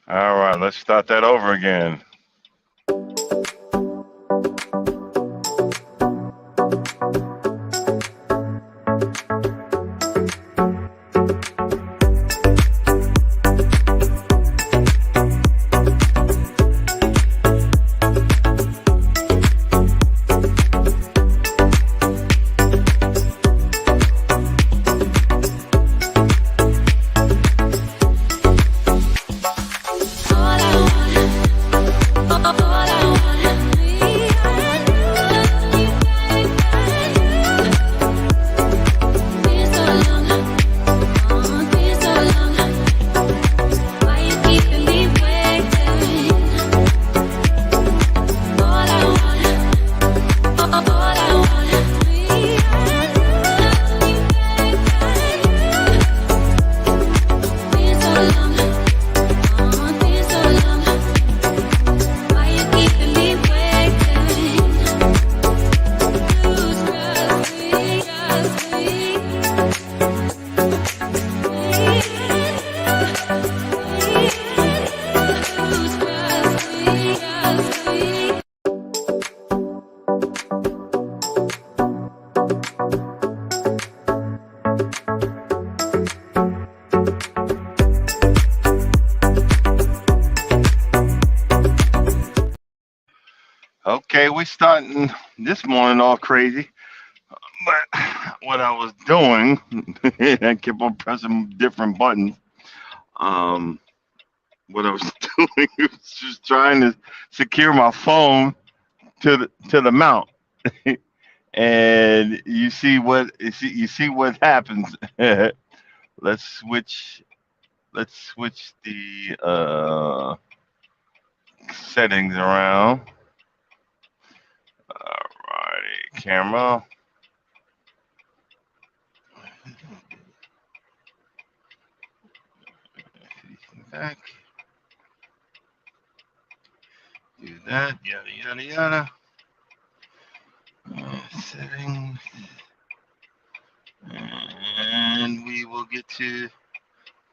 All right, let's start that over again. Okay, we starting this morning all crazy. But what I was doing, I kept on pressing different buttons. Um, what I was doing was just trying to secure my phone to the mount, and you see what happens. let's switch let's switch the settings around. Alrighty, camera. Back. Do that. Yada yada yada. Settings. And we will get to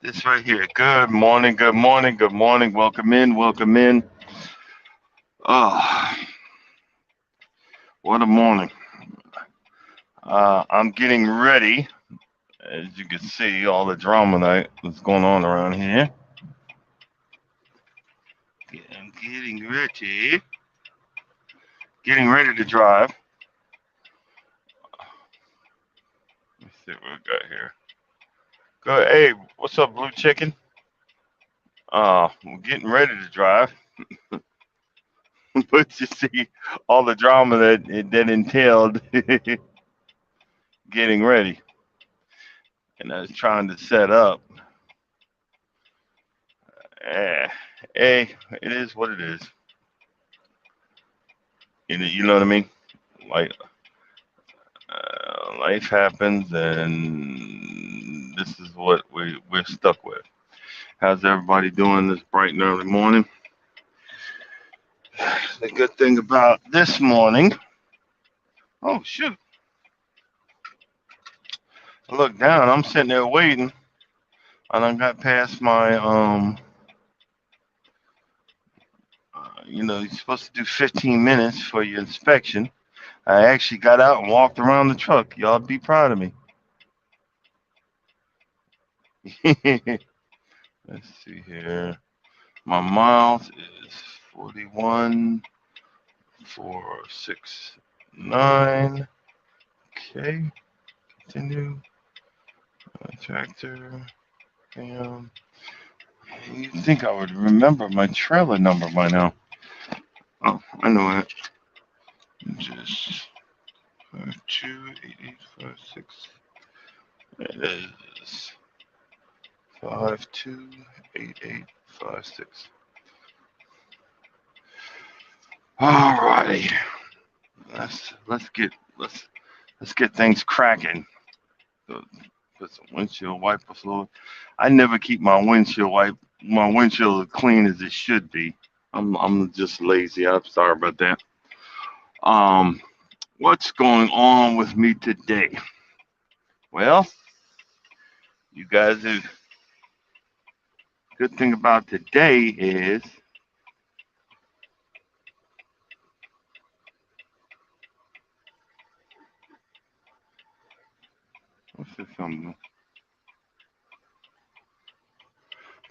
this right here. Good morning, good morning, good morning. Welcome in, welcome in. Oh, what a morning. I'm getting ready. As you can see, all the drama that's going on around here. I'm getting ready to drive. Let's see what we got here. Go, hey, what's up, Blue Chicken? We're getting ready to drive, but you see all the drama that entailed getting ready, and I was trying to set up. Eh, hey, it is what it is. You know what I mean? Like, life happens, and this is what we're stuck with. How's everybody doing this bright and early morning? The good thing about this morning, oh shoot, I look down, I'm sitting there waiting, and I got past my you're supposed to do 15 minutes for your inspection. I actually got out and walked around the truck. Y'all be proud of me. Let's see here. My miles is 41,469. Okay, continue. Tractor. Bam. You think I would remember my trailer number by now? Oh, I know it. Just 528856. It is 528856. Alrighty. let's get let's let's get things cracking. So, put some windshield wiper fluid. I never keep my windshield as clean as it should be. I'm just lazy. I'm sorry about that. Um, what's going on with me today? Well, you guys, the good thing about today is what's this something?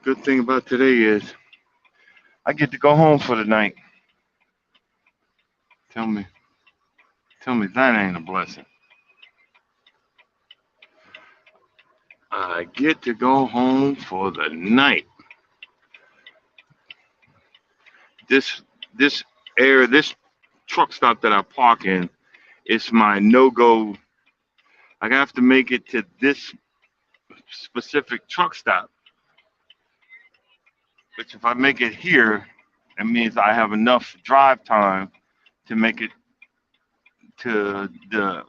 Good thing about today is I get to go home for the night. Tell me, tell me that ain't a blessing. I get to go home for the night. This this this truck stop that I park in, it's my no go. I have to make it to this specific truck stop. Which if I make it here, it means I have enough drive time to make it to the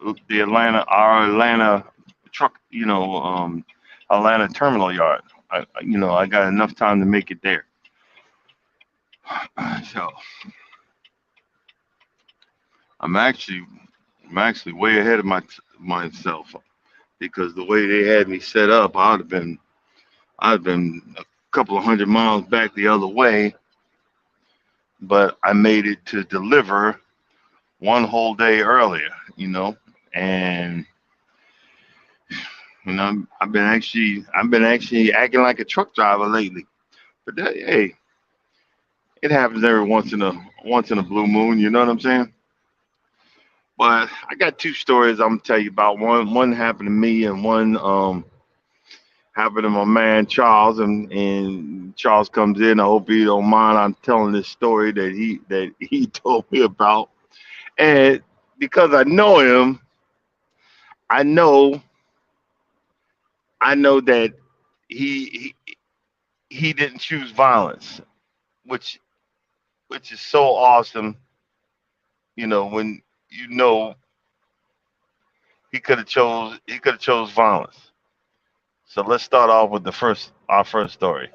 our Atlanta truck, Atlanta terminal yard. I got enough time to make it there. So I'm actually I'm actually way ahead of myself because the way they had me set up, I'd been a couple of 100 miles back the other way, but I made it to deliver one whole day earlier, and I've been actually acting like a truck driver lately. But hey, it happens every once in a blue moon. You know what I'm saying? But I got two stories I'm gonna tell you about. One happened to me, and one happened to my man Charles. And Charles comes in. I hope he don't mind. I'm telling this story that he told me about, and because I know him, I know I know that he he, he didn't choose violence, which which is so awesome. When you know he could have chose violence. So let's start off with the first our first story.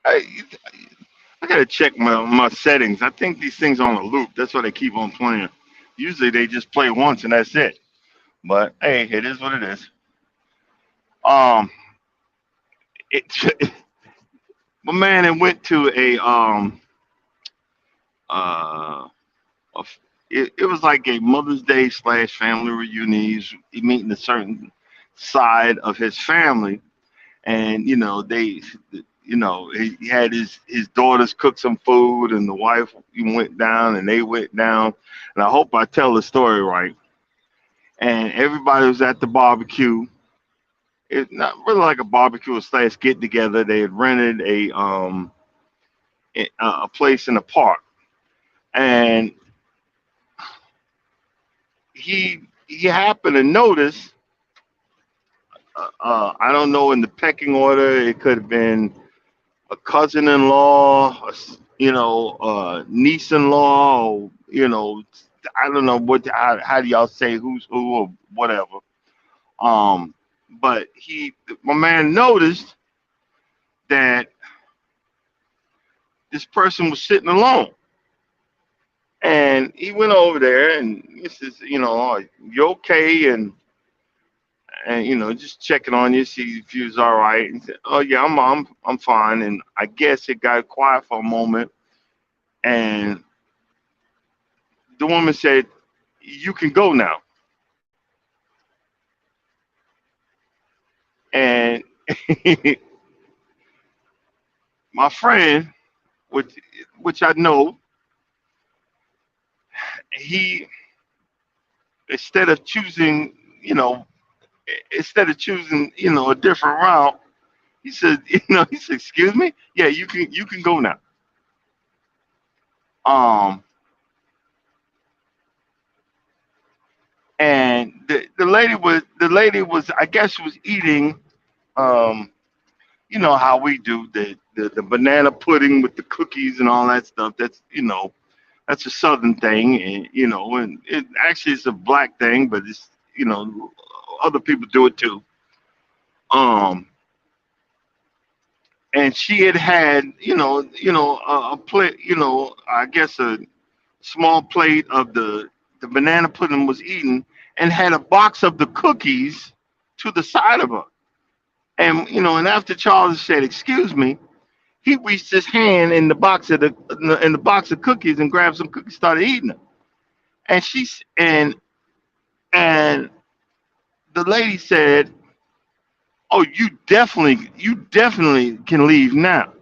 I I gotta check my settings. I think these things are on a loop. That's why they keep on playing. Usually they just play once and that's it. But hey, it is what it is. Um, it my man had went to uh a it was like a Mother's Day slash family reunion. He meeting a certain side of his family, and he had his daughters cook some food, and the wife went down, and they went down, and I hope I tell the story right. And everybody was at the barbecue. It's not really like a barbecue slash get together. They had rented a place in the park, and he happened to notice. I don't know in the pecking order. It could have been a cousin-in-law, niece-in-law, or, I don't know how do y'all say who's who or whatever. Um, but my man noticed that this person was sitting alone, and he went over there and he says, "Are you okay?" And just checking on you, see if you was all right. And said, "Oh yeah, I'm fine." And I guess it got quiet for a moment, and the woman said, "You can go now." And my friend, which which I know, he instead of choosing, you know, a different route, he said, "Excuse me, yeah, you can go now." Um, the lady was I guess she was eating um you know how we do the banana pudding with the cookies and all that stuff. That's a southern thing, and it actually it's a black thing, but it's other people do it too. Um, and she had a plate, I guess a small plate of the banana pudding was eaten, and had a box of the cookies to the side of her. And after Charles said, "Excuse me," he reached his hand in the box of in the box of cookies and grabbed some cookies, started eating them. And she's and the lady said, "Oh, you definitely can leave now."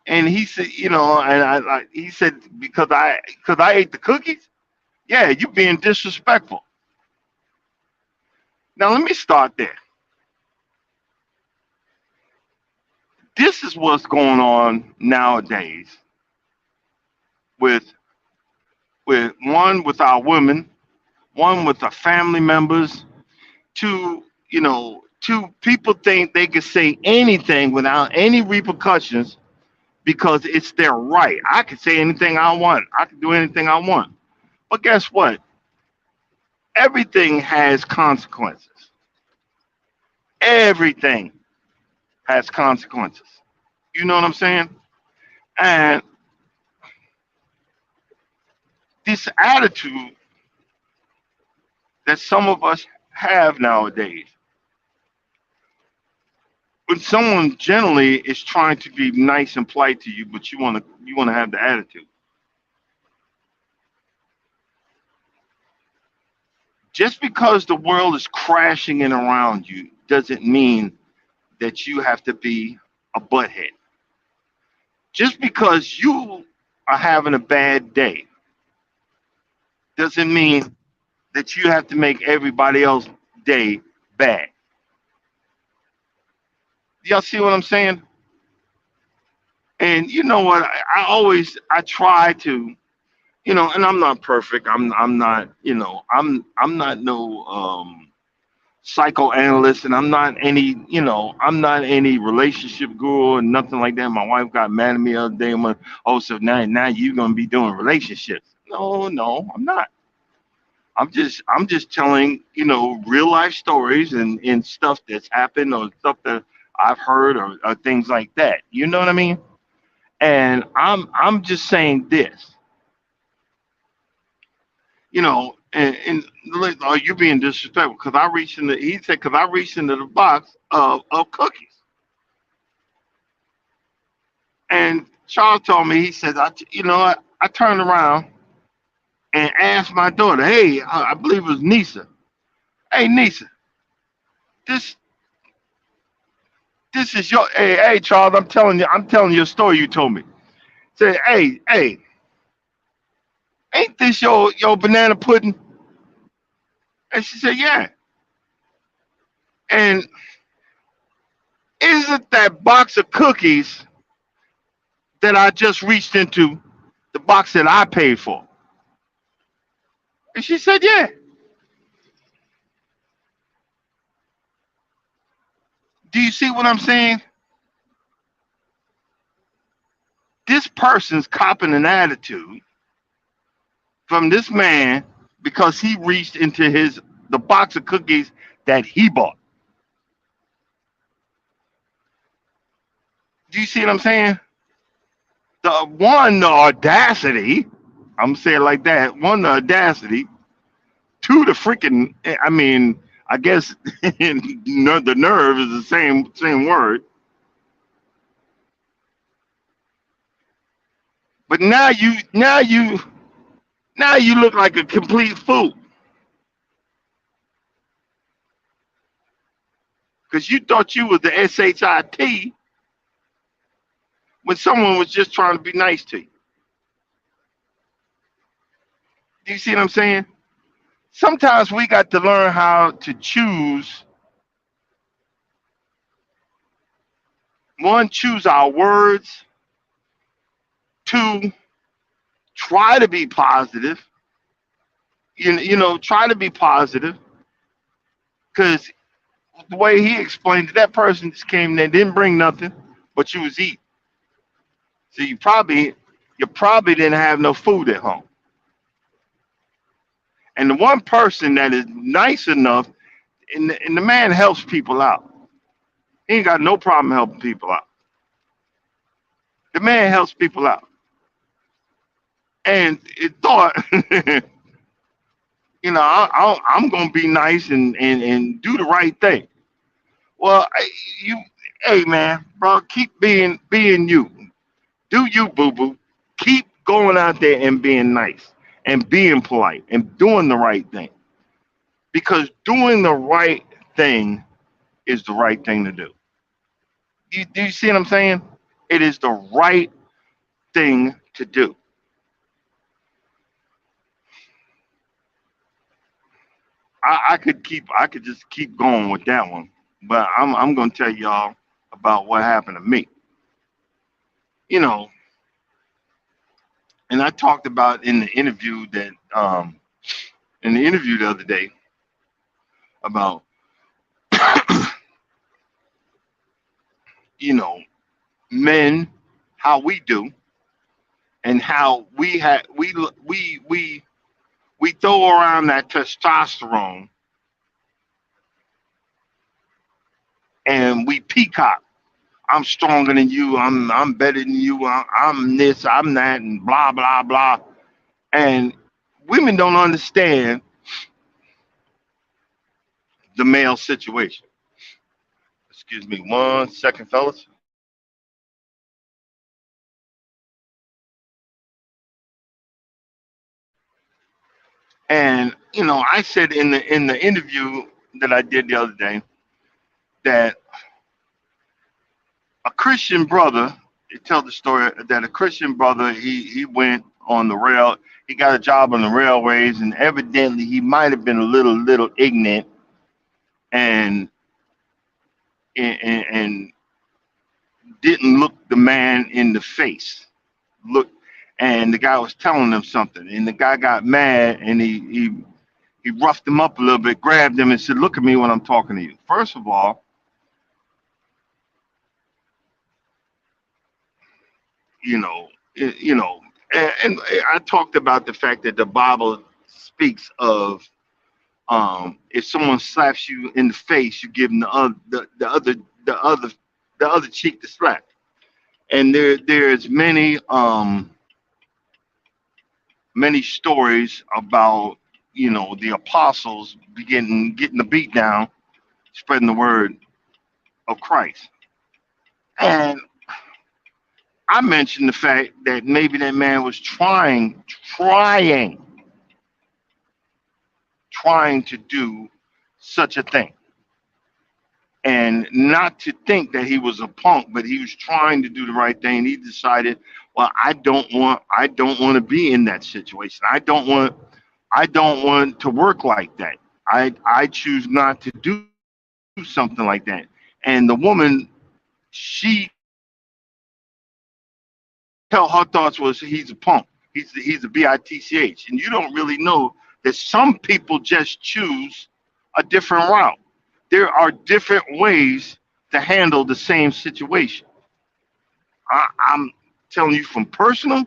And he said, he said, because I ate the cookies. Yeah, you being disrespectful. Now let me start there. This is what's going on nowadays with with our women, one with our family members, two people think they can say anything without any repercussions because it's their right. I can say anything I want. I can do anything I want. But guess what? Everything has consequences. Everything has consequences. You know what I'm saying? And this attitude that some of us have nowadays, when someone generally is trying to be nice and polite to you, but you want to have the attitude. Just because the world is crashing in around you doesn't mean that you have to be a butthead. Just because you are having a bad day doesn't mean that you have to make everybody else's day bad. Y'all see what I'm saying? And you know what? I try to, and I'm not perfect. I'm not, I'm not no psychoanalyst, and I'm not any relationship guru and nothing like that. My wife got mad at me the other day and went, "Oh, so now you're gonna be doing relationships?" No, no, I'm not. I'm just telling real life stories and stuff that's happened or stuff that I've heard or things like that. You know what I mean? And I'm just saying this, and like, are you being disrespectful? Because I reached in the he said because I reached into the box of cookies, and Charles told me he said I turned around and asked my daughter, hey, I believe it was Nisa, hey Nisa, this this is your hey Charles, I'm telling you a story you told me. Say hey, ain't this your banana pudding? And she said yeah, and isn't that box of cookies that I just reached into the box that I paid for? And she said, yeah. Do you see what I'm saying? This person's copping an attitude from this man because he reached into the box of cookies that he bought. Do you see what I'm saying? The audacity, I'm saying it like that, one, the audacity, two, the freaking, I mean, I guess the nerve is the same word. But now you look like a complete fool because you thought you was the shit when someone was just trying to be nice to you. Do you see what I'm saying? Sometimes we got to learn how to choose. One, choose our words. Two, try to be positive. Try to be positive, because the way he explained it, that person just came there, didn't bring nothing, but you was eating. So you probably didn't have no food at home. And the one person that is nice enough, and the man helps people out. He ain't got no problem helping people out. The man helps people out, and it thought, I'm gonna be nice and do the right thing. Well, you, hey man, bro, keep being you. Do you, boo boo? Keep going out there and being nice and being polite and doing the right thing, because doing the right thing is the right thing to do. Do you see what I'm saying? It is the right thing to do. I could just keep going with that one, but I'm gonna tell y'all about what happened to me. You know, and I talked about in the interview the other day about you know men, how we do, and how we throw around that testosterone, and we peacock. I'm stronger than you. I'm better than you. I'm this. I'm that, and blah blah blah. And women don't understand the male situation. Excuse me, 1 second, fellas. And I said in the interview that I did the other day that a Christian brother, he tell the story that a Christian brother, he went on the rail, he got a job on the railways, and evidently he might have been a little ignorant, and and didn't look the man in the face. Look, and the guy was telling him something, and the guy got mad, and he roughed him up a little bit, grabbed him, and said, "Look at me when I'm talking to you. First of all, you know, you know." And I talked about the fact that the Bible speaks of, if someone slaps you in the face, you give them the other the other cheek to slap. And there's many stories about the apostles beginning getting the beat down, spreading the word of Christ. And I mentioned the fact that maybe that man was trying to do such a thing, and not to think that he was a punk, but he was trying to do the right thing. He decided, well, I don't want to be in that situation. I don't want to work like that. I choose not to do something like that. And the woman, she her thoughts was, he's a punk. He's a bitch, and you don't really know that some people just choose a different route. There are different ways to handle the same situation. I'm telling you from personal.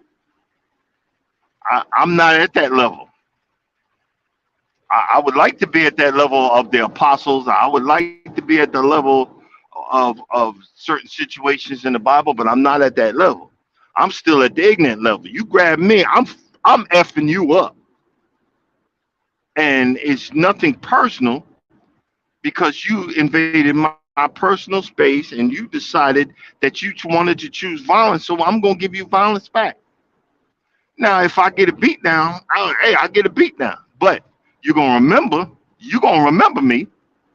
I'm not at that level. I would like to be at that level of the apostles. I would like to be at the level of certain situations in the Bible, but I'm not at that level. I'm still at the ignorant level. You grab me, I'm effing you up, and it's nothing personal, because you invaded my personal space and you decided that you wanted to choose violence, so I'm gonna give you violence back. Now, if I get a beat down, hey, I get a beat down, but you're gonna remember, you're gonna remember me,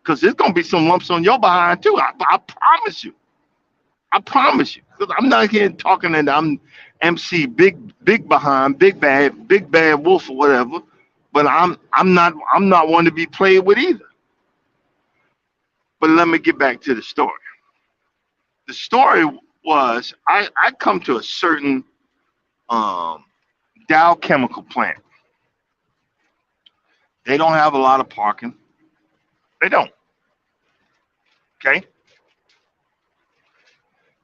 because there's gonna be some lumps on your behind too. I promise you. I promise you. Because I'm not here talking that I'm MC big behind, big bad wolf or whatever. But I'm not one to be played with either. But let me get back to the story. The story was, I come to a certain um, Dow chemical plant, They don't have a lot of parking. They don't. Okay.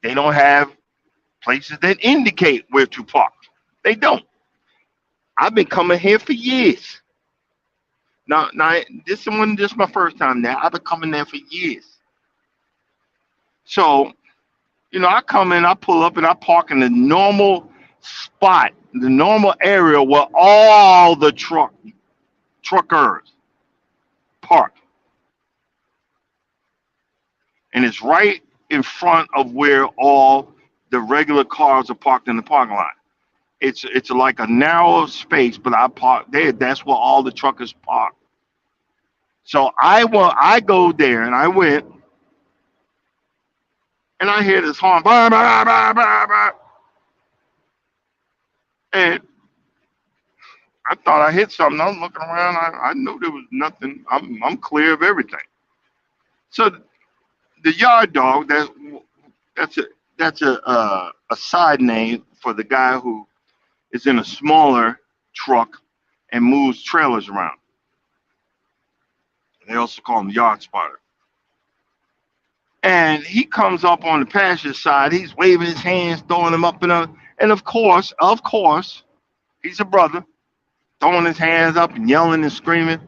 They don't have places that indicate where to park. They don't. I've been coming here for years. Now this is my first time there. I've been coming there for years. So, I come in, I pull up, and I park in the normal spot, the normal area where all the truckers park, and it's right in front of where all the regular cars are parked in the parking lot. It's like a narrow space, but I park there. That's where all the truckers park. So I go there, and I went, and I hear this horn, bah, bah, bah, bah, bah, and I thought I hit something. I was looking around. I knew there was nothing. I'm clear of everything. So the yard dog, that's a that's a side name for the guy who is in a smaller truck and moves trailers around. They also call him yard spotter. And he comes up on the passenger side. He's waving his hands, throwing them up and up. And of course, he's a brother, throwing his hands up and yelling and screaming.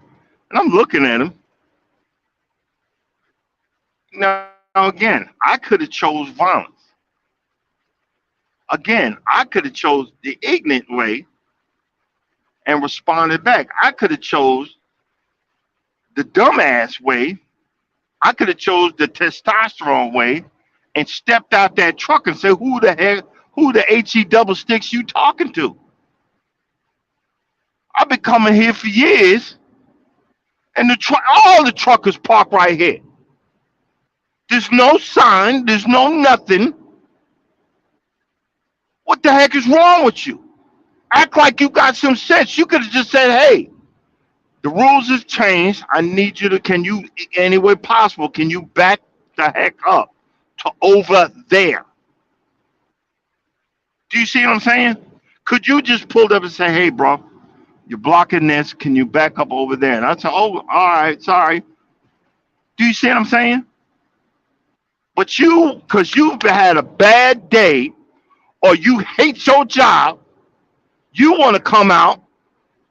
And I'm looking at him. Now again, I could have chose violence. Again, I could have chose the ignorant way and responded back. I could have chose the dumbass way. I could have chose the testosterone way and stepped out that truck and said, "Who the heck? Who the he double sticks you talking to? I've been coming here for years, and all the truckers park right here. There's no sign. There's no nothing. What the heck is wrong with you? Act like you got some sense. You could have just said, hey, the rules have changed. I need you to, can you, any way possible, can you back the heck up to over there? Do you see what I'm saying? Could you just pull up and say, hey, bro, you're blocking this. Can you back up over there?" And I said, "Oh, all right, sorry." Do you see what I'm saying? But because you've had a bad day or you hate your job, you want to come out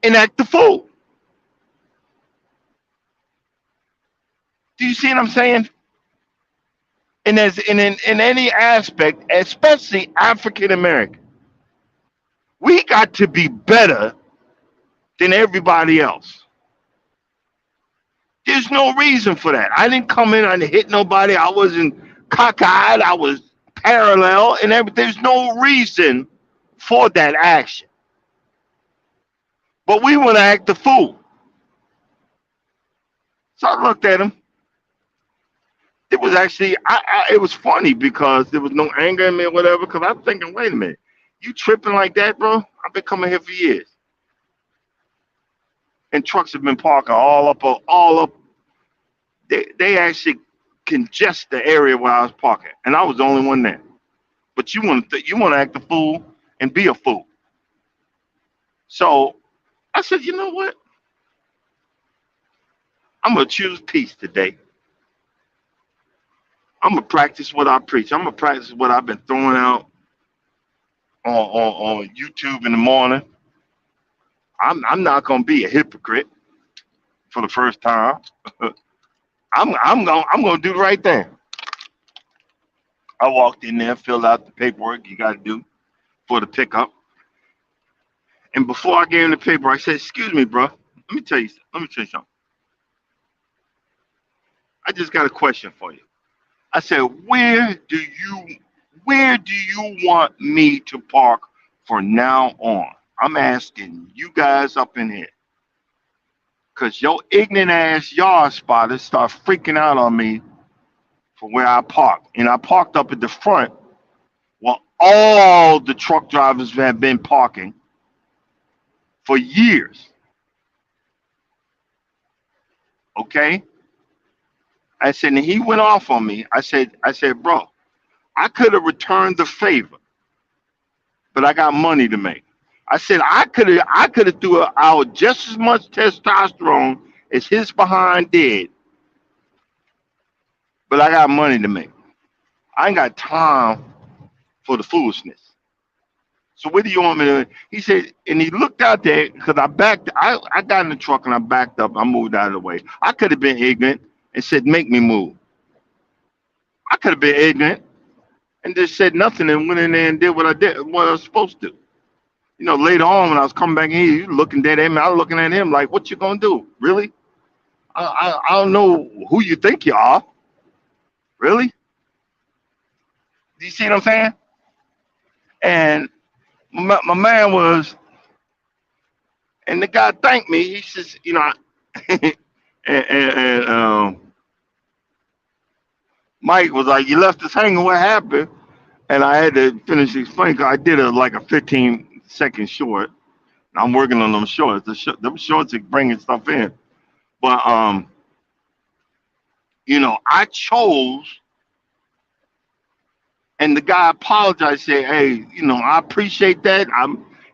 and act the fool. Do you see what I'm saying? And as in any aspect, especially African American, we got to be better than everybody else. There's no reason for that. I didn't come in, I didn't hit nobody, I wasn't cockeyed, I was parallel, and everything. There's no reason for that action. But we want to act the fool. So I looked at him. It was actually, it was funny because there was no anger in me or whatever. Because I'm thinking, wait a minute, you tripping like that, bro? I've been coming here for years, and trucks have been parking all up. They actually congest the area where I was parking, and I was the only one there. But you want to act a fool and be a fool. So I said, you know what? I'm gonna choose peace today. I'm gonna practice what I preach. I'm gonna practice what I've been throwing out on YouTube in the morning. I'm not gonna be a hypocrite for the first time. I'm gonna do the right thing. I walked in there, filled out the paperwork you got to do for the pickup, and before I gave him the paper, I said, "Excuse me, bro. Let me tell you something. I just got a question for you." I said, "Where do you want me to park from now on?" I'm asking you guys up in here, cause your ignorant ass yard spotters start freaking out on me for where I parked, and I parked up at the front. Well, all the truck drivers have been parking for years. Okay, I said, and he went off on me. I said, bro, I could have returned the favor, but I got money to make. I said I could have threw out just as much testosterone as his behind did, but I got money to make. I ain't got time for the foolishness. So what do you want me to? He said, and he looked out there because I backed. I got in the truck and I backed up. I moved out of the way. I could have been ignorant and said, "Make me move." I could have been ignorant and just said nothing and went in there and did what I did, what I was supposed to. Later on when I was coming back in here, you looking dead at me. I was looking at him like, "What you gonna do? Really? I don't know who you think you are. Really? Do you see what I'm saying?" And my man was, and the guy thanked me. He says, and Mike was like, "You left us hanging. What happened?" And I had to finish explaining because I did like a 15-second short. I'm working on them shorts. Them shorts are bringing stuff in. But I chose, and the guy apologized. Said, "Hey, I appreciate that."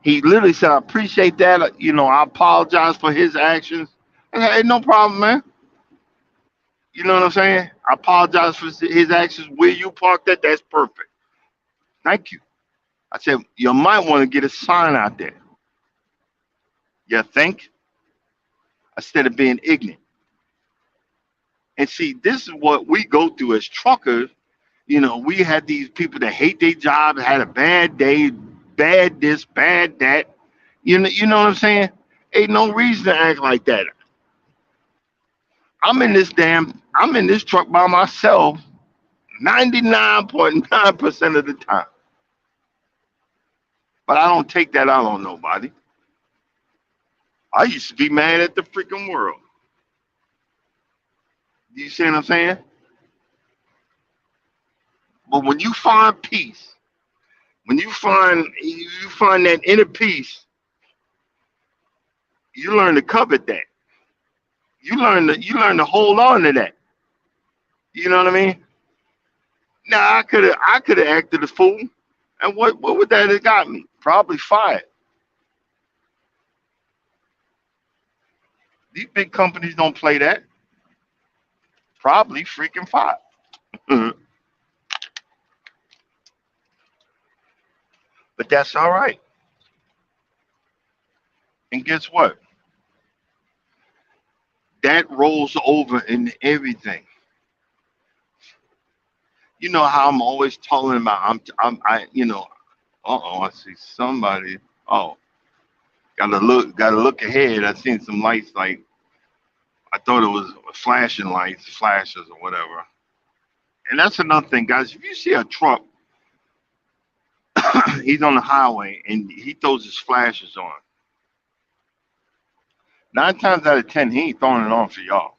He literally said, "I appreciate that. I apologize for his actions." I said, "Hey, no problem, man." You know what I'm saying? I apologize for his actions. Where you parked at, that's perfect. Thank you. I said, you might want to get a sign out there. You think? Instead of being ignorant. And see, this is what we go through as truckers. We had these people that hate their job, had a bad day, bad this, bad that. You know what I'm saying? Ain't no reason to act like that. I'm in this truck by myself 99.9% of the time. But I don't take that out on nobody. I used to be mad at the freaking world. You see what I'm saying? But when you find peace, when you find that inner peace, you learn to covet that. You learn to hold on to that. You know what I mean? Now I could have acted a fool, and what would that have got me? Probably fired. These big companies don't play that. Probably freaking fired. But that's all right. And guess what? That rolls over into everything. You know how I'm always talking about. I'm. I see somebody. Oh, gotta look ahead. I seen some lights like I thought it was flashing lights, flashes or whatever. And that's another thing, guys. If you see a truck, he's on the highway and he throws his flashes on. 9 times out of 10, he ain't throwing it on for y'all.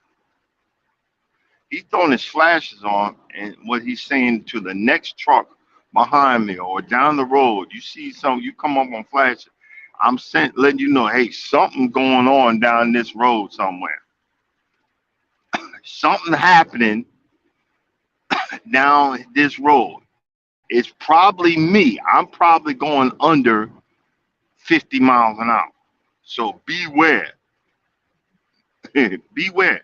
He's throwing his flashes on, and what he's saying to the next truck behind me or down the road, you see some, you come up on flash. Letting you know, hey, something going on down this road somewhere. Something happening down this road. It's probably me. I'm probably going under 50 miles an hour. So beware. Beware.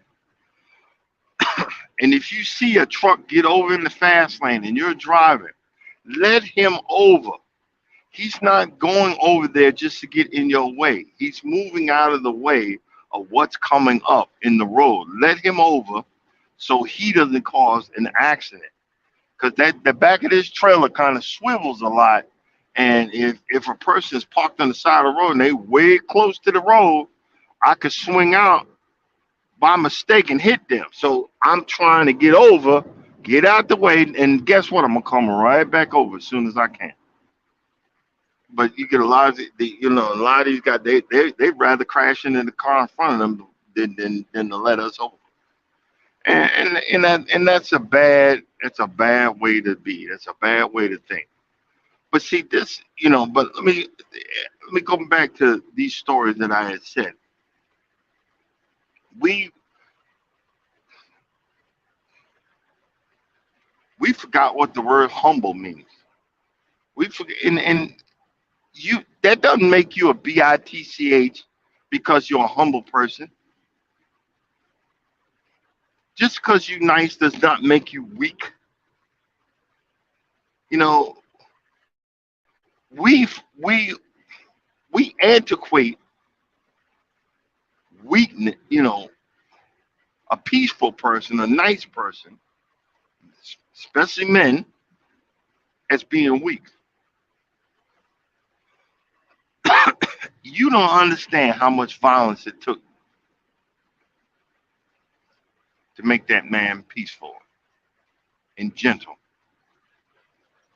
And if you see a truck get over in the fast lane and you're driving, let him over. He's not going over there just to get in your way. He's moving out of the way of what's coming up in the road. Let him over so he doesn't cause an accident. Because the back of this trailer kind of swivels a lot. And if a person is parked on the side of the road and they way close to the road, I could swing out by mistake and hit them. So I'm trying to get over, get out the way, and guess what? I'm gonna come right back over as soon as I can. But you get a lot of a lot of these guys they'd rather crash into the car in front of them than to let us over. That's a bad way to be. That's a bad way to think. But see this, but let me go back to these stories that I had said. We we forgot what the word humble means. We forget, and you. That doesn't make you a bitch because you're a humble person. Just because you're nice does not make you weak. You know, we we we antiquate weakness. A peaceful person, a nice person, especially men, as being weak. You don't understand how much violence it took to make that man peaceful and gentle.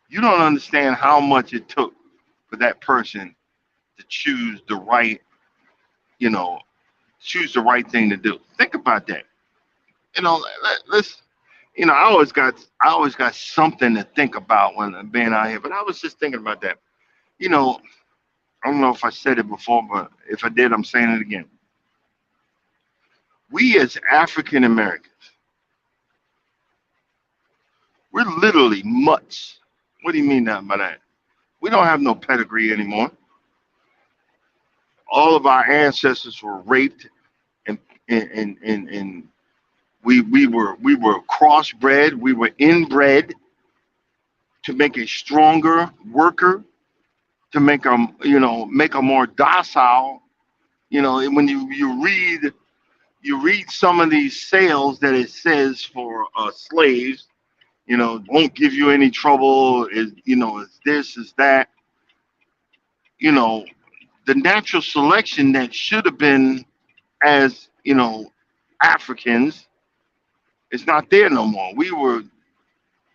You don't understand how much it took for that person to you know, choose the right thing to do. Think about that. Let's. I always got something to think about when I'm being out here. But I was just thinking about that. You know, I don't know if I said it before, but if I did, I'm saying it again. We as African Americans, we're literally mutts. What do you mean that by that? We don't have no pedigree anymore. All of our ancestors were raped, and and we were crossbred. We were inbred to make a stronger worker, to make a more docile. When you read some of these sales that it says for slaves, won't give you any trouble. Is this, is that. You know, the natural selection that should have been as Africans is not there no more. We were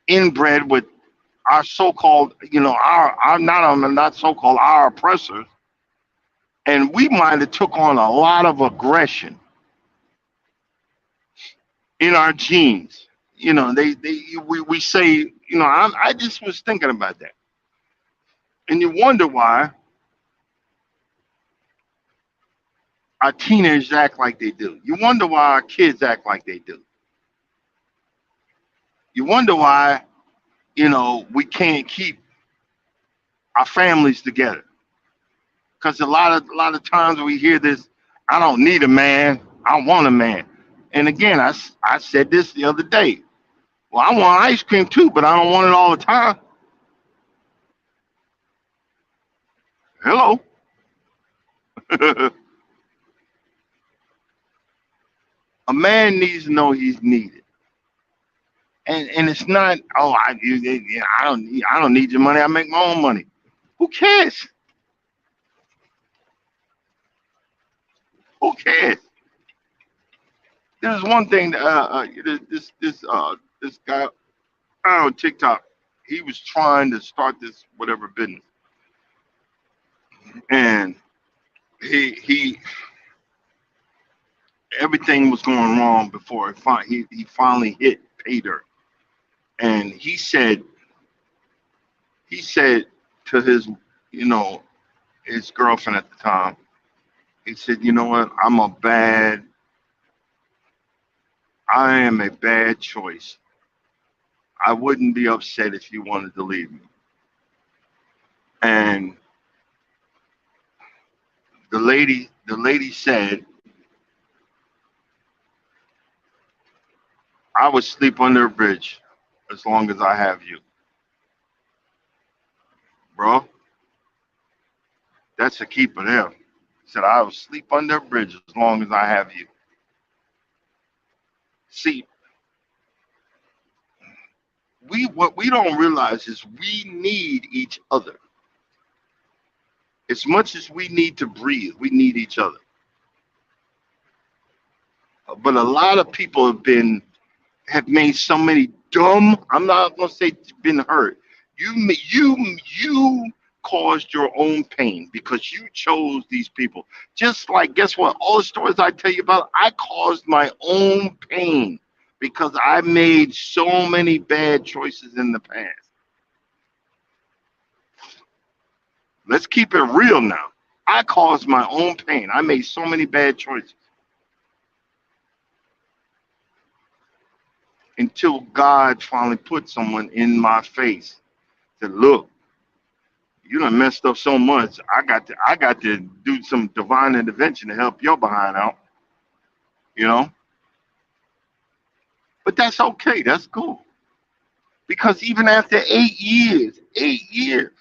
inbred with our so-called, our not so-called, our oppressors, and we might have took on a lot of aggression in our genes. We say, I just was thinking about that, and you wonder why our teenagers act like they do. You wonder why our kids act like they do. You wonder why we can't keep our families together. Because a lot of times we hear this, I don't need a man, I want a man. And again, I said this the other day. Well, I want ice cream too, but I don't want it all the time. Hello. A man needs to know he's needed. And it's not, oh, I don't need your money, I make my own money. Who cares? Who cares? There's one thing, this guy on TikTok, he was trying to start this whatever business, and he everything was going wrong before he finally hit pay dirt, and he said to you know his girlfriend at the time, he said, you know what, I am a bad choice. I wouldn't be upset if you wanted to leave me. And the lady said, I would sleep under a bridge as long as I have you. Bro, that's a keeper there. He said, I will sleep under a bridge as long as I have you. See, what we don't realize is we need each other. As much as we need to breathe, we need each other. But a lot of people have made so many dumb. I'm not gonna say been hurt. You caused your own pain because you chose these people. Just like, guess what? All the stories I tell you about, I caused my own pain because I made so many bad choices in the past. Let's keep it real now. I caused my own pain. I made so many bad choices until God finally put someone in my face that, look, You done messed up so much. I got to do some divine intervention to help your behind out. You know, but that's okay. That's cool because even after 8 years, 8 years,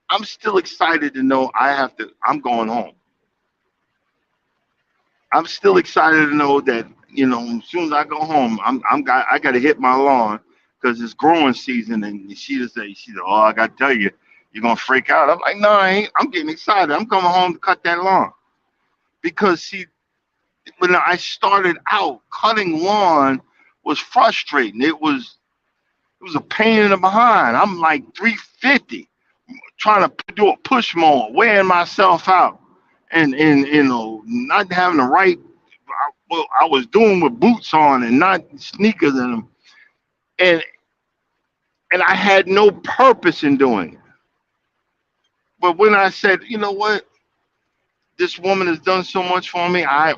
I'm still excited to know I have to. I'm going home. I'm still excited to know that as soon as I go home, I got to hit my lawn because it's growing season. And she said, oh, I got to tell you, you're gonna freak out. I'm like, no, I ain't. I'm getting excited. I'm coming home to cut that lawn because see, when I started out, cutting lawn was frustrating. It was a pain in the behind. I'm like 350 trying to do a push mower, wearing myself out, and not having the right. Well, I was doing with boots on and not sneakers in them, and and I had no purpose in doing it. But when I said, you know what, this woman has done so much for me. I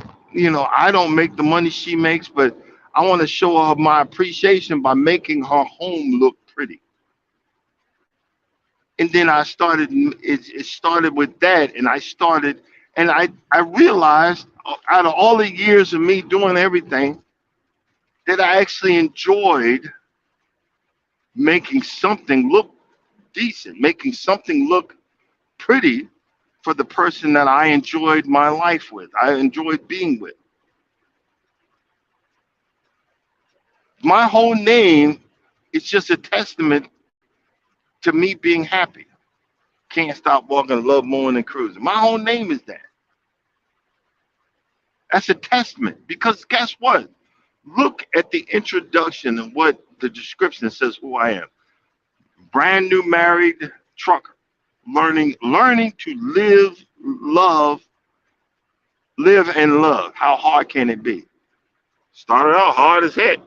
don't make the money she makes, but I want to show her my appreciation by making her home look pretty. And then I started. It started with that, and I realized out of all the years of me doing everything that I actually enjoyed making something look decent, making something look pretty for the person that I enjoyed my life with. I enjoyed being with. My whole name is just a testament to me being happy. Can't stop walking, love more than cruising. My whole name is that. That's a testament because guess what? Look at the introduction and what the description says who I am. Brand new married trucker. Learning to love, live and love. How hard can it be? Started out hard as heck.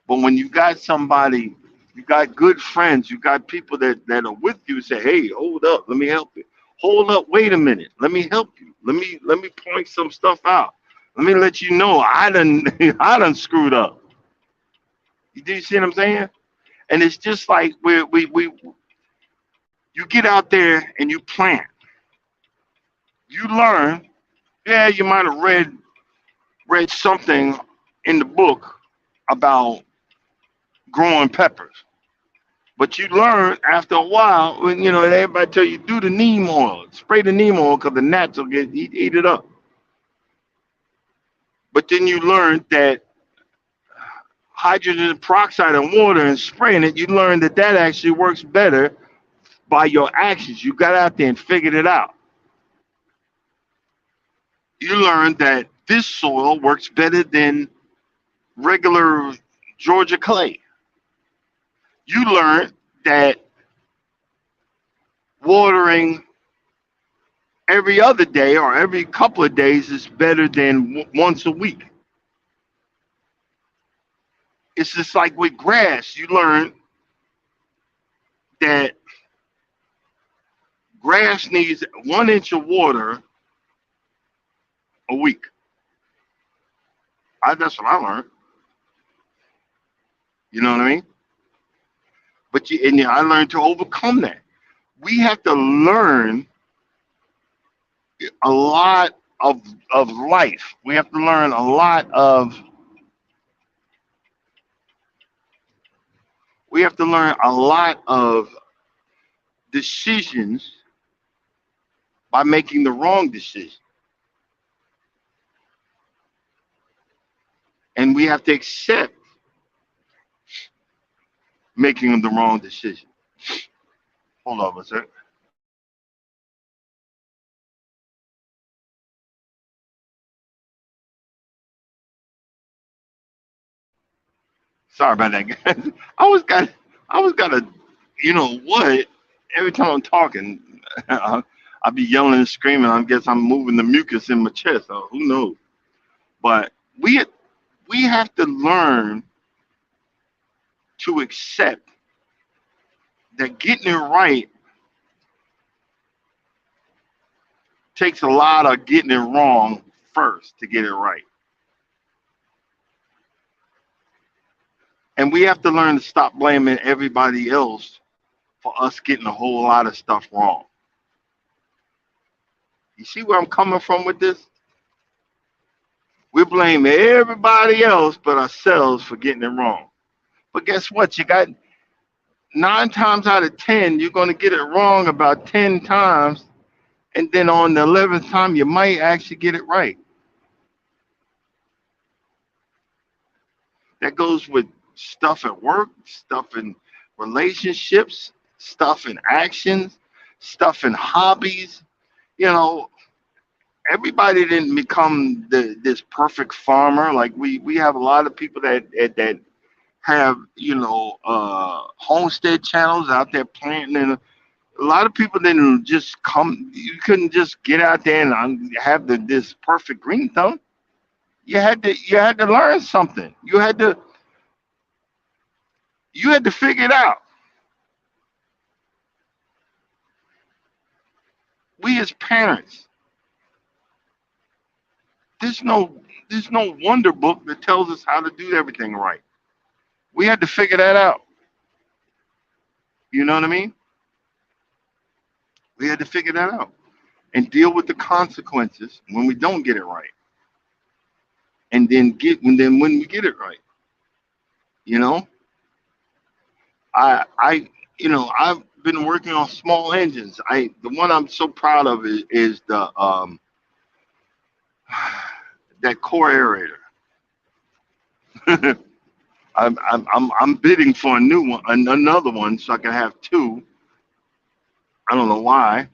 But when you got somebody, you got good friends, you got people that are with you, say, hey, hold up, let me help you. Hold up, wait a minute, let me help you. Let me point some stuff out. Let me let you know I done I done screwed up. You do you see what I'm saying? And it's just like we you get out there and you plant. You learn. Yeah, you might have read something in the book about growing peppers. But you learn after a while when everybody tell you do the neem oil, spray the neem oil because the gnats will eat it up. But then you learn that hydrogen peroxide and water and spraying it, you learn that that actually works better by your actions. You got out there and figured it out. You learn that this soil works better than regular Georgia clay. You learn that watering every other day or every couple of days is better than once a week. It's just like with grass. You learn that grass needs 1 inch of water a week. That's what I learned. You know what I mean? I learned to overcome that. We have to learn a lot of life. We have to learn a lot of. We have to learn a lot of decisions by making the wrong decision, and we have to accept making the wrong decision. Hold on a sec. Sorry about that, guys. I was got. I was got a. You know what? Every time I'm talking, I be yelling and screaming. I guess I'm moving the mucus in my chest. Who knows? But we we have to learn to accept that getting it right takes a lot of getting it wrong first to get it right. And we have to learn to stop blaming everybody else for us getting a whole lot of stuff wrong. You see where I'm coming from with this? We blame everybody else but ourselves for getting it wrong. But guess what? You got 9 times out of 10, you're going to get it wrong about 10 times. And then on the 11th time, you might actually get it right. That goes with stuff at work, stuff in relationships, stuff in actions, stuff in hobbies. You know, everybody didn't become this perfect farmer. Like we have a lot of people that have homestead channels out there planting, and a lot of people didn't just come. You couldn't just get out there and have this perfect green thumb. You had to learn something. You had to figure it out. We as parents, there's no there's no wonder book that tells us how to do everything right. We had to figure that out. You know what I mean? We had to figure that out and deal with the consequences when we don't get it right, and then when we get it right. You know, I've been working on small engines. The one I'm so proud of is the that core aerator. I'm bidding for a new one, another one, so I can have two. I don't know why,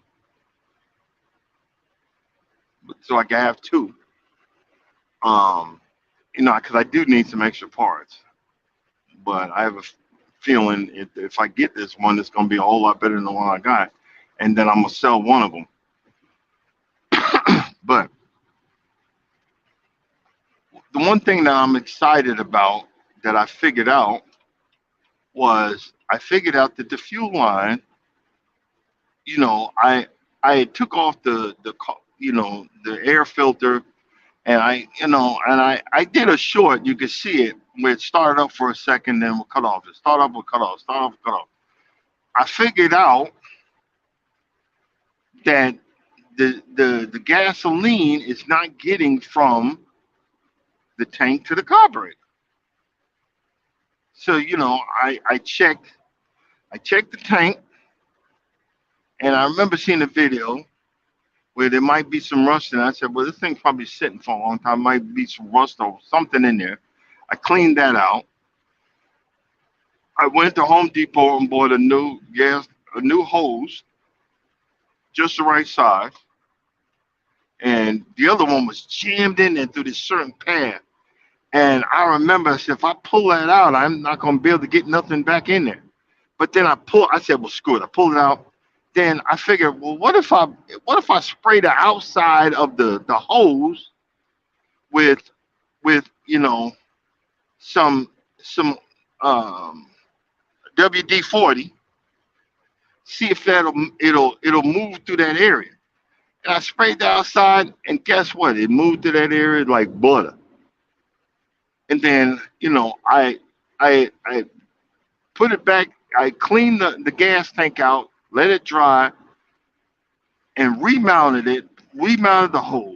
but so I can have two. Um, because I do need some extra parts, but I have a feeling if I get this one, it's gonna be a whole lot better than the one I got, and then I'm gonna sell one of them. But the one thing that I'm excited about that I figured out was I figured out that the fuel line, I took off the air filter, and I did a short. You could see it where it started up for a second, then would cut off. It start up, would cut off, start off, cut off. I figured out that the gasoline is not getting from the tank to the carburetor. So I checked the tank, and I remember seeing a video where there might be some rust in it. I said, well, this thing's probably sitting for a long time. Might be some rust or something in there. I cleaned that out. I went to Home Depot and bought a new hose, just the right size. And the other one was jammed in there through this certain pad. And I remember I said, if I pull that out, I'm not going to be able to get nothing back in there. But then I said, well, screw it. I pulled it out. Then I figured, well, what if I spray the outside of the hose with some some um, WD-40, see if it'll move through that area. And I sprayed the outside, and guess what? It moved through that area like butter. And then I put it back. I cleaned the gas tank out, let it dry, and remounted the hose,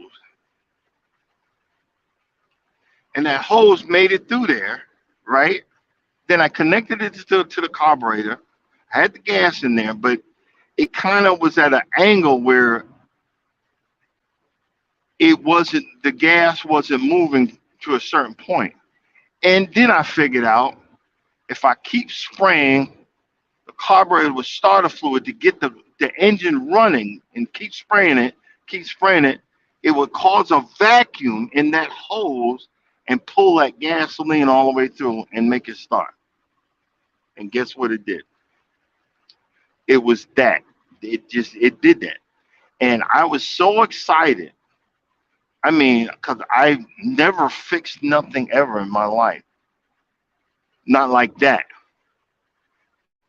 and that hose made it through there, right? Then I connected it to the carburetor. I had the gas in there, but it kind of was at an angle where the gas wasn't moving to a certain point. And then I figured out if I keep spraying the carburetor with starter fluid to get the engine running and keep spraying it, it would cause a vacuum in that hose and pull that gasoline all the way through and make it start. And guess what it did? It was that. It did that. And I was so excited. I mean, because I never fixed nothing ever in my life. Not like that.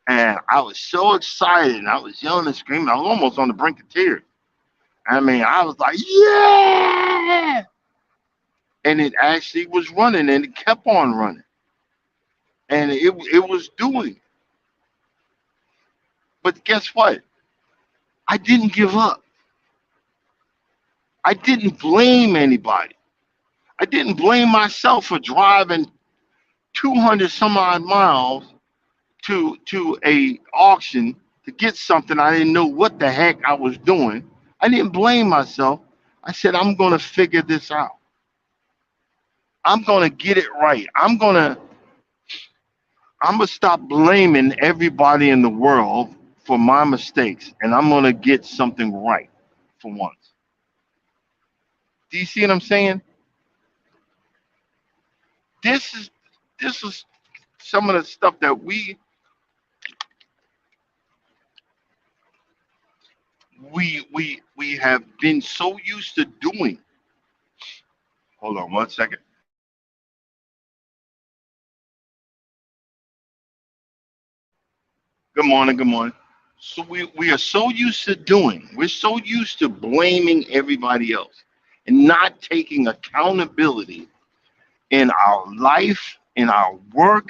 And I was so excited, and I was yelling and screaming. I was almost on the brink of tears. I mean, I was like, yeah! And it actually was running, and it kept on running. And it was doing. But guess what? I didn't give up. I didn't blame anybody. I didn't blame myself for driving 200 some odd miles to a auction to get something I didn't know what the heck I was doing. I didn't blame myself. I said I'm going to figure this out. I'm going to get it right. I'm going to stop blaming everybody in the world for my mistakes, and I'm going to get something right for once. Do you see what I'm saying? This is this is some of the stuff that we have been so used to doing. Hold on one second. Good morning. Good morning. So we are so used to doing. We're so used to blaming everybody else and not taking accountability in our life, in our work,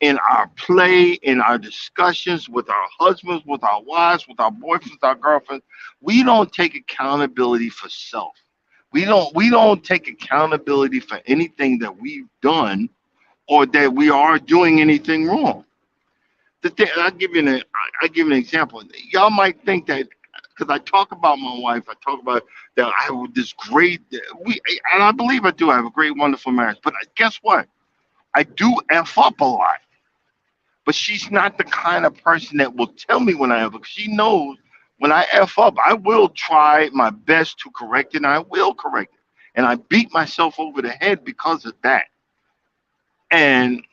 in our play, in our discussions with our husbands, with our wives, with our boyfriends, our girlfriends. We don't take accountability for self. We don't take accountability for anything that we've done or that we are doing anything wrong. I give you an example. Y'all might think that because I talk about my wife, I talk about that I have this great we and I believe I do have a great, wonderful marriage. But guess what? I do f up a lot. But she's not the kind of person that will tell me when I f up. She knows when I f up, I will try my best to correct it, and I will correct it. And I beat myself over the head because of that. And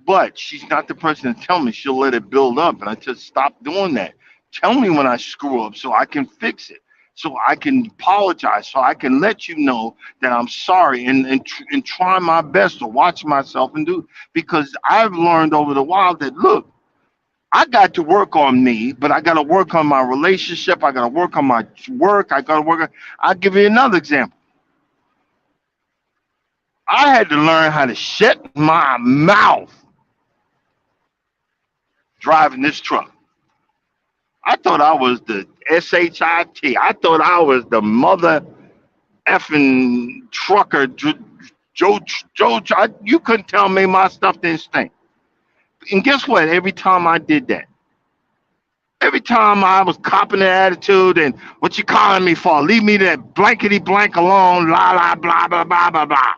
but she's not the person to tell me. She'll let it build up, and I just stop doing that. Tell me when I screw up so I can fix it, so I can apologize, so I can let you know that I'm sorry, and try my best to watch myself and do, because I've learned over the while that look, I got to work on me, but I got to work on my relationship. I got to work on my work. I got to work on. I'll give you another example. I had to learn how to shut my mouth driving this truck. I thought I was the shit. I thought I was the mother effing trucker. Joe, you couldn't tell me my stuff didn't stink. And guess what? Every time I did that, every time I was copping the attitude and what you calling me for? Leave me that blankety blank alone. La la blah blah blah blah blah.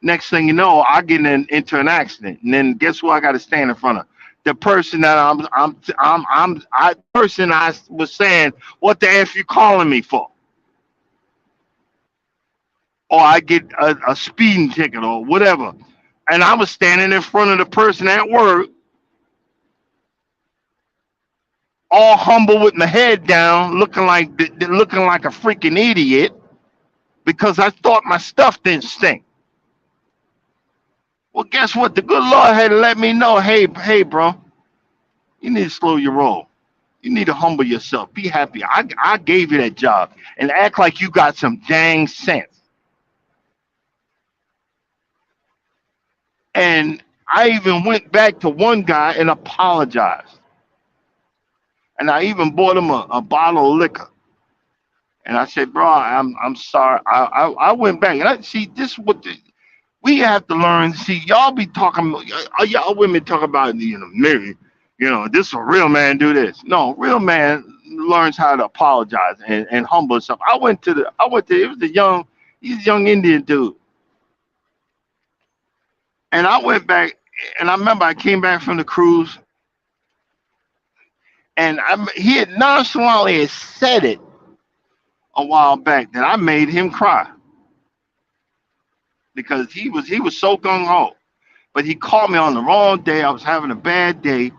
Next thing you know, I get into an accident, and then guess who I got to stand in front of? The person that person I was saying, what the f you calling me for? Or I get a speeding ticket or whatever, and I was standing in front of the person at work, all humble with my head down, looking like a freaking idiot because I thought my stuff didn't stink. Well, guess what? The good Lord had to let me know, hey, bro, you need to slow your roll. You need to humble yourself. Be happy. I gave you that job and act like you got some dang sense. And I even went back to one guy and apologized. And I even bought him a bottle of liquor. And I said, bro, I'm sorry. I went back and I see this is what we have to learn. See, y'all be talking, y'all women talk about, maybe, this is a real man do this. No, real man learns how to apologize and humble himself. It was he's a young Indian dude. And I went back and I remember I came back from the cruise and he had nonchalantly said it a while back that I made him cry because he was so gung ho. But he called me on the wrong day. I was having a bad day,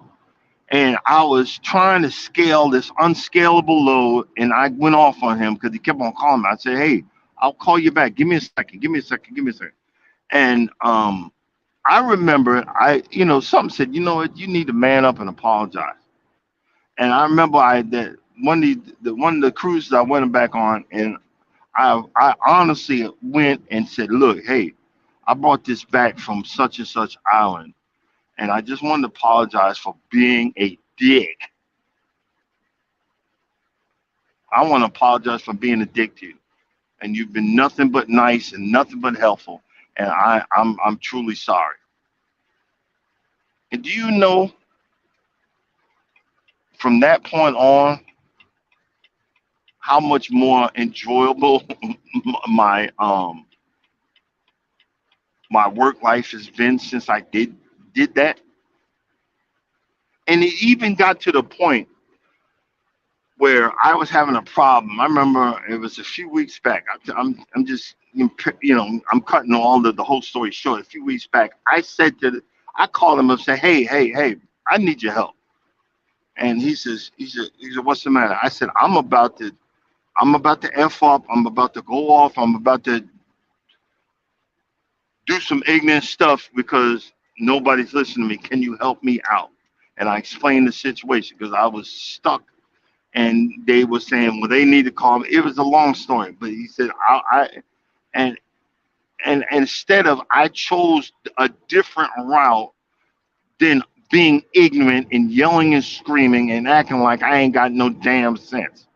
and I was trying to scale this unscalable load, and I went off on him because he kept on calling me. I said, "Hey, I'll call you back. Give me a second. Give me a second. Give me a second." And I remember something said, you know what, you need to man up and apologize. And I remember I that one of the cruises I went back on, and I honestly went and said, look, hey, I brought this back from such and such island, And I just wanted to apologize for being a dick. I want to apologize for being a dick to you. And you've been nothing but nice and nothing but helpful. And I'm truly sorry. And do you know from that point on how much more enjoyable my my work life has been since I did that? And it even got to the point where I was having a problem. I remember it was a few weeks back. I'm just I'm cutting the whole story short. A few weeks back, I called him up and said, hey, I need your help. And he said, what's the matter? I said, I'm about to f up. I'm about to go off. I'm about to do some ignorant stuff because nobody's listening to me. Can you help me out? And I explained the situation because I was stuck, and they were saying, well, they need to call me. It was a long story, but he said, and and instead of I chose a different route than being ignorant and yelling and screaming and acting like I ain't got no damn sense.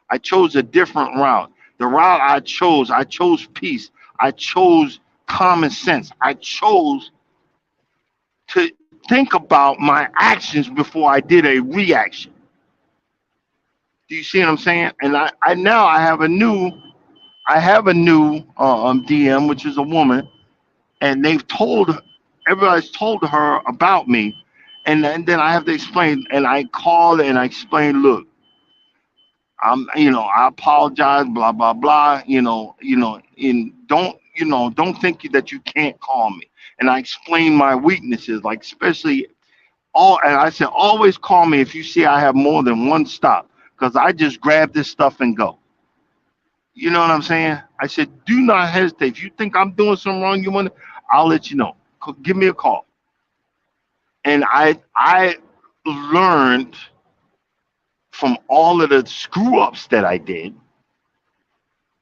I chose a different route. The route I chose peace. I chose common sense. I chose to think about my actions before I did a reaction. Do you see what I'm saying? And I now I have a new DM, which is a woman, and everybody's told her about me, and then I have to explain, and I call and I explain, look, I apologize, blah blah blah, and don't think that you can't call me, and I explain my weaknesses, like especially and I said always call me if you see I have more than one stop, because I just grab this stuff and go. You know what I'm saying? I said, do not hesitate. If you think I'm doing something wrong, I'll let you know. Give me a call. And I learned from all of the screw ups that I did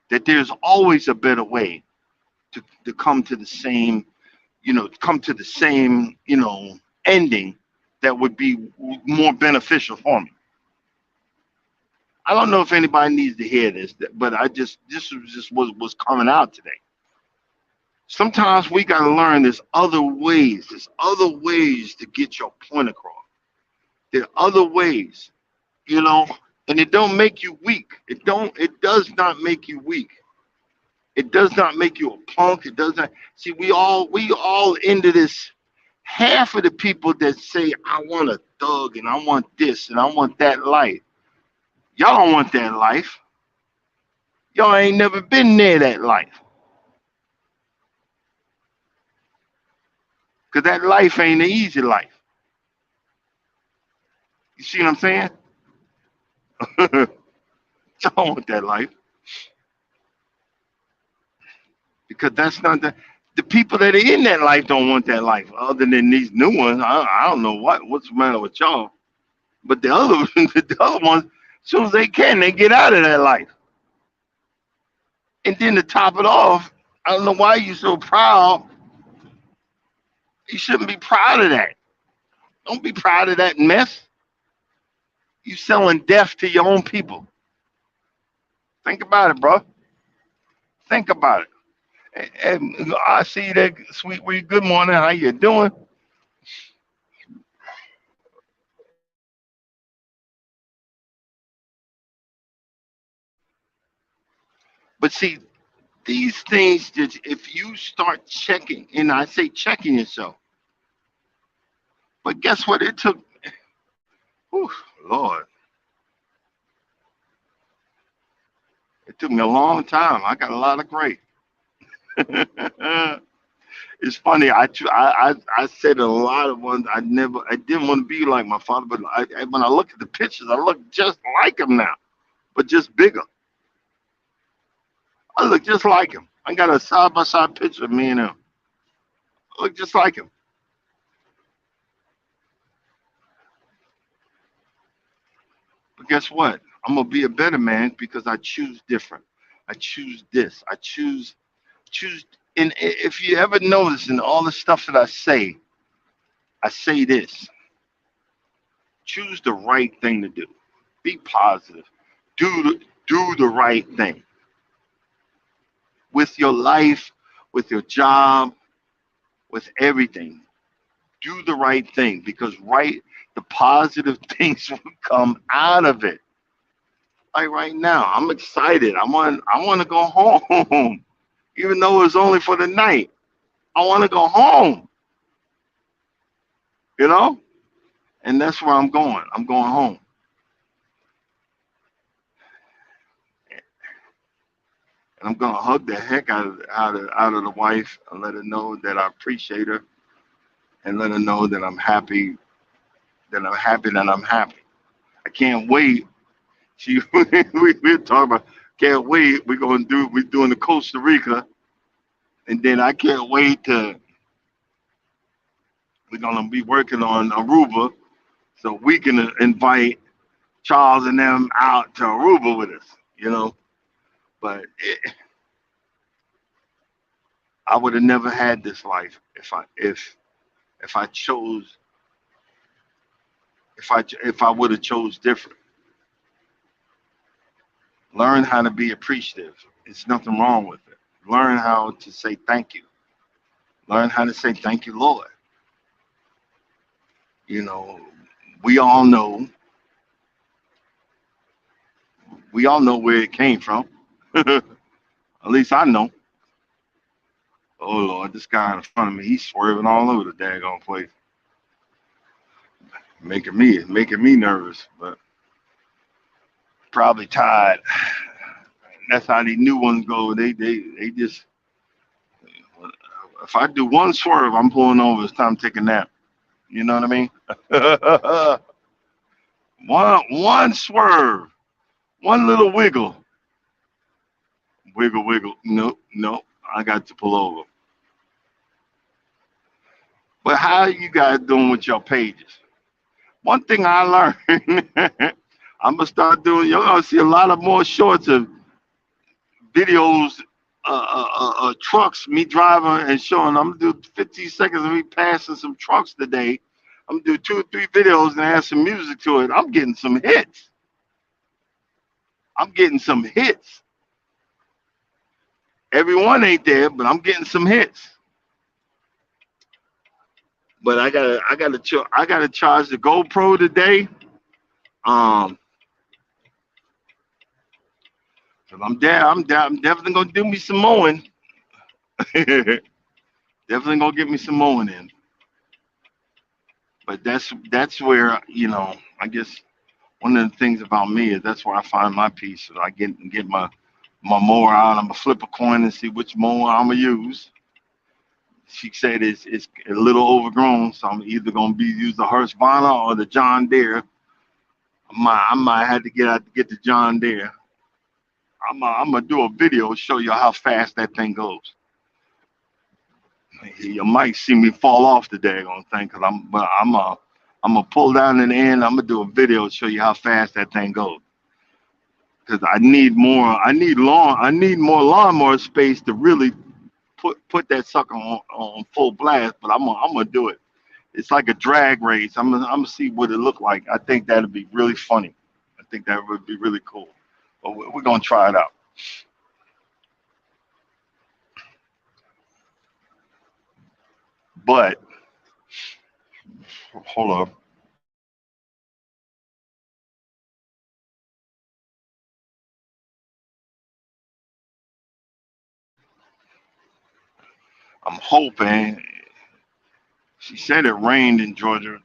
that there's always a better way to come to the same, ending that would be more beneficial for me. I don't know if anybody needs to hear this, but this was just was coming out today. Sometimes we got to learn there's other ways to get your point across. There are other ways, you know, and it don't make you weak. It does not make you weak. It does not make you a punk. It does not. See, we all into this. Half of the people that say I want a thug and I want this and I want that life, y'all don't want that life. Y'all ain't never been near that life, because that life ain't an easy life. You see what I'm saying? Y'all don't want that life, because that's not the people that are in that life don't want that life. Other than these new ones, I don't know what's the matter with y'all. But the other the other ones, as soon as they can, they get out of that life. And then to top it off, I don't know why you so proud. You shouldn't be proud of that. Don't be proud of that mess. You selling death to your own people. Think about it, bro. Think about it. And I see that, sweet Wee. Good morning. How you doing? But see, these things that if you start checking, and I say checking yourself, but guess what? Whew, Lord, it took me a long time. I got a lot of gray. It's funny. I said a lot of ones. I didn't want to be like my father, but when I look at the pictures, I look just like him now, but just bigger. I look just like him. I got a side by side picture of me and him. I look just like him. But guess what? I'm gonna be a better man because I choose different. I choose this. I choose. And if you ever notice in all the stuff that I say, I say this: choose the right thing to do. Be positive. Do the right thing with your life, with your job, with everything. Do the right thing because the positive things will come out of it. Like right now, I'm excited. I want to go home, even though it's only for the night. I want to go home, you know, and that's where I'm going. I'm going home, and I'm gonna hug the heck out of the wife and let her know that I appreciate her, and let her know that I'm happy, that I'm happy. I can't wait. She we're talking about can't wait. We're doing the Costa Rica, and then I can't wait to we're gonna be working on Aruba, so we can invite Charles and them out to Aruba with us. You know, but I would have never had this life if I chose if I would have chose different. Learn how to be appreciative. It's nothing wrong with it. Learn how to say thank you. Learn how to say thank you, Lord. You know, we all know we all know where it came from. At least I know. Oh Lord, this guy in front of me, he's swerving all over the daggone place, making me nervous, but probably tired. That's how these new ones go. They just if I do one swerve, I'm pulling over. It's time to take a nap. You know what I mean? one swerve, one little wiggle, wiggle. No, no, I got to pull over. But how are you guys doing with your pages? One thing I learned, I'm gonna start doing. You're gonna see a lot of more shorts of videos, trucks, me driving and showing. I'm gonna do 15 seconds of me passing some trucks today. I'm gonna do 2 or 3 videos and add some music to it. I'm getting some hits. I'm getting some hits. Everyone ain't there, but I'm getting some hits. But I gotta charge the GoPro today. Um, 'Cause I'm definitely gonna do me some mowing. Definitely gonna get me some mowing in. But that's where I guess one of the things about me is that's where I find my peace. So I get my mower out. I'm gonna flip a coin and see which mower I'm gonna use. She said it's a little overgrown, so I'm either gonna be use the Husqvarna or the John Deere. I might have to get the John Deere. I'm gonna do a video show you how fast that thing goes. You might see me fall off the daggone thing because I'm gonna pull down in the end. I'm gonna do a video to show you how fast that thing goes. Because I need more lawnmower space to really put that sucker on full blast. But I'm gonna do it. It's like a drag race. I'm gonna see what it look like. I think that'd be really funny. I think that would be really cool. But we're gonna try it out. But hold up, I'm hoping. She said it rained in Georgia.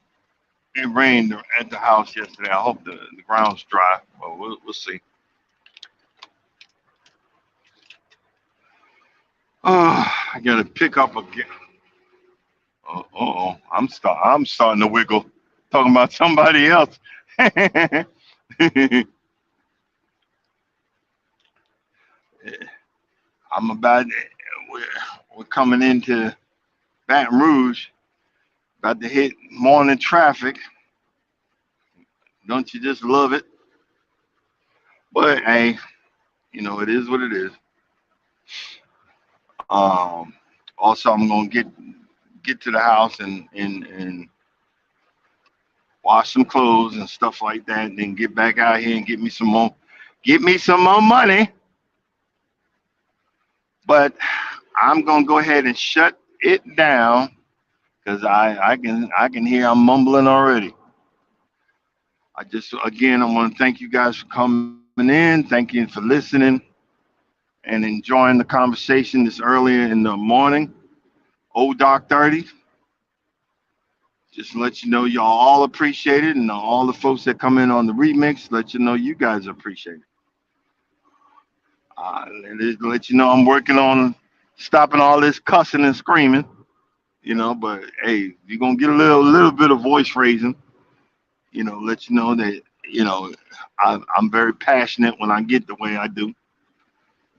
It rained at the house yesterday. I hope the ground's dry. Well, we'll see. I gotta pick up again. I'm starting to wiggle. Talking about somebody else. I'm about. We're, we're coming into Baton Rouge. About to hit morning traffic. Don't you just love it? But hey, it is what it is. Um, Also, I'm gonna get to the house and wash some clothes and stuff like that, and then get back out here and get me some more money. But I'm gonna go ahead and shut it down because I can hear I'm mumbling already. I want to thank you guys for coming in. Thank you for listening and enjoying the conversation this earlier in the morning. Old Dark 30. Just to let you know, y'all all appreciate it, and all the folks that come in on the remix, let you know you guys appreciate it. And it let you know I'm working on stopping all this cussing and screaming, But hey, you're gonna get a little bit of voice raising, let you know that I'm very passionate when I get the way I do,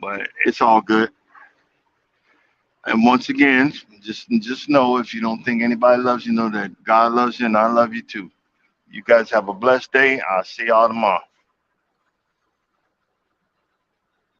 but it's all good. And once again, just know if you don't think anybody loves you, know that God loves you and I love you too. You guys have a blessed day. I'll see y'all tomorrow.